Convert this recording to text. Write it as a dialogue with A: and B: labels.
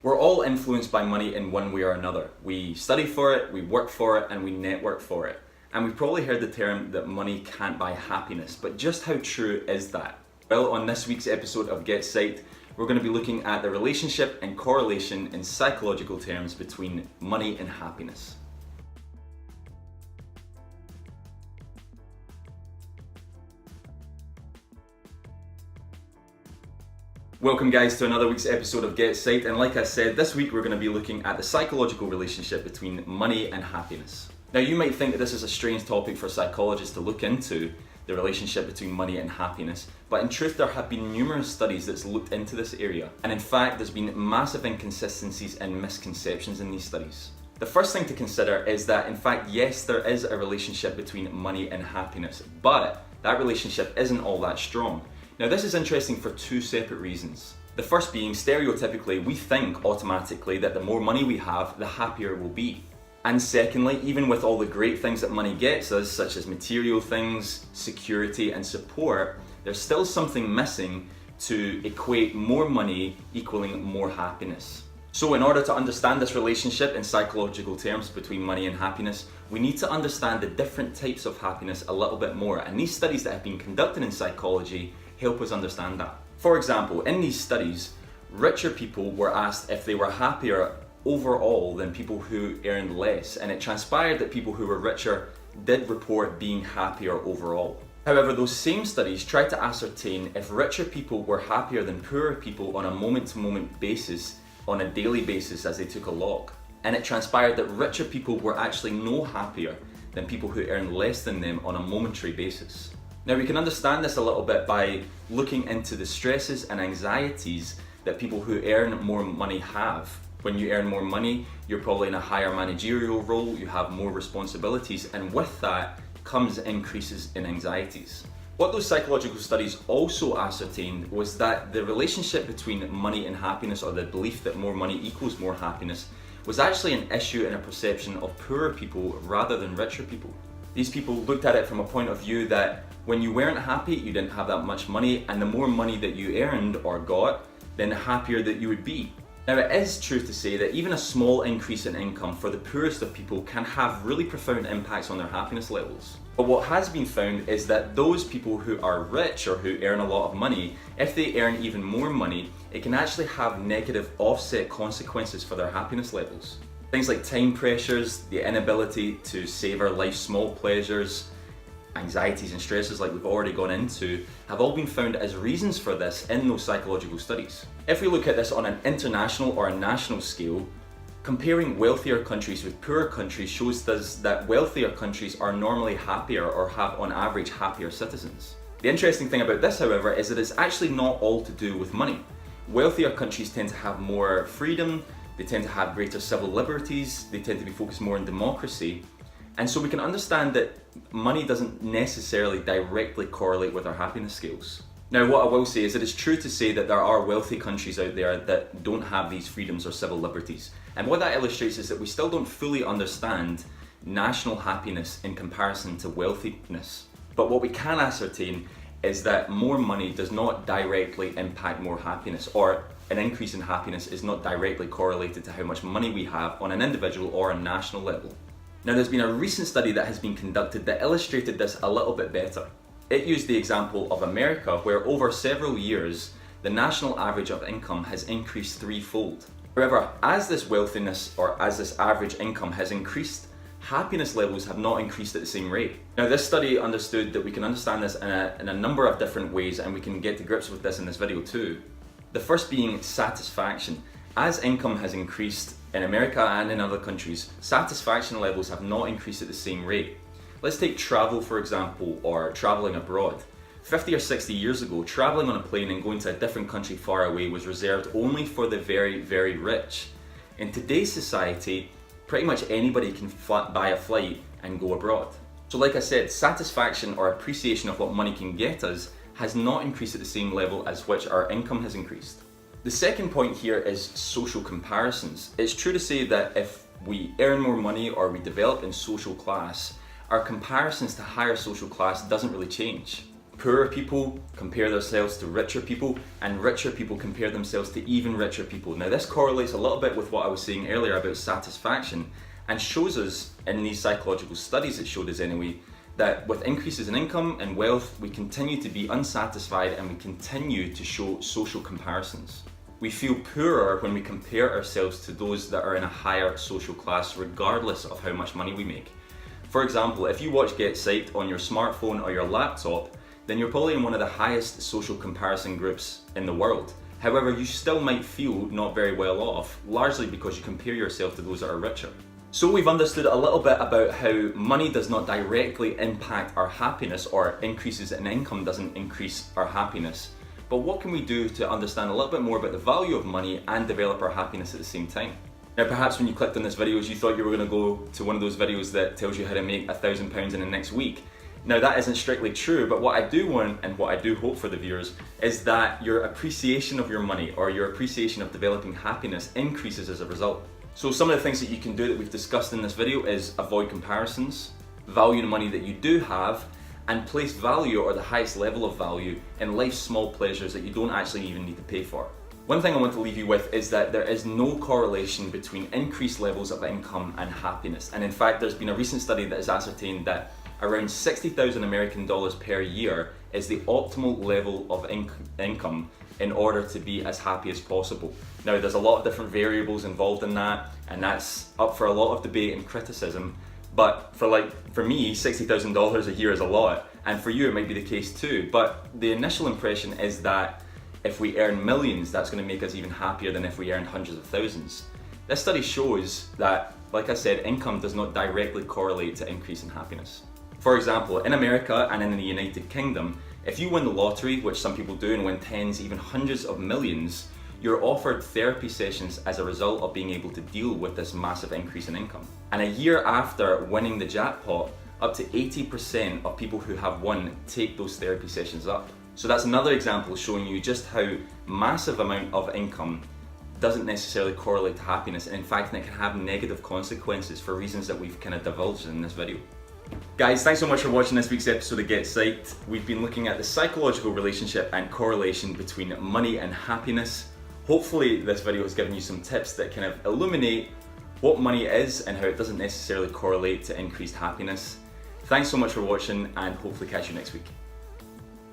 A: We're all influenced by money in one way or another. We study for it, we work for it, and we network for it. And we've probably heard the term that money can't buy happiness, but just how true is that? Well, on this week's episode of GetPsyched, we're going to be looking at the relationship and correlation in psychological terms between money and happiness. Welcome guys to another week's episode of GetPsyched, and like I said, this week we're going to be looking at the psychological relationship between money and happiness. Now you might think that this is a strange topic for psychologists to look into, the relationship between money and happiness, but in truth there have been numerous studies that's looked into this area, and in fact there's been massive inconsistencies and misconceptions in these studies. The first thing to consider is that in fact yes, there is a relationship between money and happiness, but that relationship isn't all that strong. Now this is interesting for two separate reasons. The first being, stereotypically, we think automatically that the more money we have, the happier we'll be. And secondly, even with all the great things that money gets us, such as material things, security and support, there's still something missing to equate more money equaling more happiness. So in order to understand this relationship in psychological terms between money and happiness, we need to understand the different types of happiness a little bit more. And these studies that have been conducted in psychology help us understand that. For example, in these studies, richer people were asked if they were happier overall than people who earned less, and it transpired that people who were richer did report being happier overall. However, those same studies tried to ascertain if richer people were happier than poorer people on a moment-to-moment basis, on a daily basis as they took a log. And it transpired that richer people were actually no happier than people who earned less than them on a momentary basis. Now we can understand this a little bit by looking into the stresses and anxieties that people who earn more money have. When you earn more money, you're probably in a higher managerial role, you have more responsibilities, and with that comes increases in anxieties. What those psychological studies also ascertained was that the relationship between money and happiness, or the belief that more money equals more happiness, was actually an issue and a perception of poorer people rather than richer people. These people looked at it from a point of view that when you weren't happy, you didn't have that much money, and the more money that you earned or got, then the happier that you would be. Now it is true to say that even a small increase in income for the poorest of people can have really profound impacts on their happiness levels. But what has been found is that those people who are rich or who earn a lot of money, if they earn even more money, it can actually have negative offset consequences for their happiness levels. Things like time pressures, the inability to savor life's small pleasures, anxieties and stresses like we've already gone into, have all been found as reasons for this in those psychological studies. If we look at this on an international or a national scale, comparing wealthier countries with poorer countries shows us that wealthier countries are normally happier or have on average happier citizens. The interesting thing about this, however, is that it's actually not all to do with money. Wealthier countries tend to have more freedom, they tend to have greater civil liberties, they tend to be focused more on democracy. And so we can understand that money doesn't necessarily directly correlate with our happiness scales. Now what I will say is that it's true to say that there are wealthy countries out there that don't have these freedoms or civil liberties. And what that illustrates is that we still don't fully understand national happiness in comparison to wealthiness. But what we can ascertain is that more money does not directly impact more happiness, or an increase in happiness is not directly correlated to how much money we have on an individual or a national level. Now there's been a recent study that has been conducted that illustrated this a little bit better. It used the example of America, where over several years, the national average of income has increased threefold. However, as this wealthiness or as this average income has increased, happiness levels have not increased at the same rate. Now this study understood that we can understand this in a number of different ways, and we can get to grips with this in this video too. The first being satisfaction. As income has increased in America and in other countries, satisfaction levels have not increased at the same rate. Let's take travel for example, or traveling abroad. 50 or 60 years ago, traveling on a plane and going to a different country far away was reserved only for the very, very rich. In today's society, pretty much anybody can buy a flight and go abroad. So like I said, satisfaction or appreciation of what money can get us has not increased at the same level as which our income has increased. The second point here is social comparisons. It's true to say that if we earn more money or we develop in social class, our comparisons to higher social class doesn't really change. Poorer people compare themselves to richer people, and richer people compare themselves to even richer people. Now this correlates a little bit with what I was saying earlier about satisfaction, and shows us, in these psychological studies it showed us anyway, that with increases in income and wealth, we continue to be unsatisfied and we continue to show social comparisons. We feel poorer when we compare ourselves to those that are in a higher social class, regardless of how much money we make. For example, if you watch GetPsyched on your smartphone or your laptop, then you're probably in one of the highest social comparison groups in the world. However, you still might feel not very well off, largely because you compare yourself to those that are richer. So we've understood a little bit about how money does not directly impact our happiness, or increases in income doesn't increase our happiness. But what can we do to understand a little bit more about the value of money and develop our happiness at the same time? Now perhaps when you clicked on this video, you thought you were going to go to one of those videos that tells you how to make £1,000 in the next week. Now that isn't strictly true, but what I do want and what I do hope for the viewers is that your appreciation of your money, or your appreciation of developing happiness, increases as a result. So some of the things that you can do that we've discussed in this video is avoid comparisons, value the money that you do have, and place value, or the highest level of value, in life's small pleasures that you don't actually even need to pay for. One thing I want to leave you with is that there is no correlation between increased levels of income and happiness. And in fact, there's been a recent study that has ascertained that around $60,000 American dollars per year is the optimal level of income in order to be as happy as possible. Now there's a lot of different variables involved in that, and that's up for a lot of debate and criticism, but for me, $60,000 a year is a lot, and for you it might be the case too. But the initial impression is that if we earn millions, that's going to make us even happier than if we earned hundreds of thousands. This study shows that, like I said, income does not directly correlate to increase in happiness. For example, in America and in the United Kingdom, if you win the lottery, which some people do, and win tens, even hundreds of millions, you're offered therapy sessions as a result of being able to deal with this massive increase in income. And a year after winning the jackpot, up to 80% of people who have won take those therapy sessions up. So that's another example showing you just how massive amount of income doesn't necessarily correlate to happiness, and in fact it can have negative consequences for reasons that we've kind of divulged in this video. Guys, thanks so much for watching this week's episode of GetPsyched. We've been looking at the psychological relationship and correlation between money and happiness. Hopefully this video has given you some tips that kind of illuminate what money is and how it doesn't necessarily correlate to increased happiness. Thanks so much for watching, and hopefully catch you next week.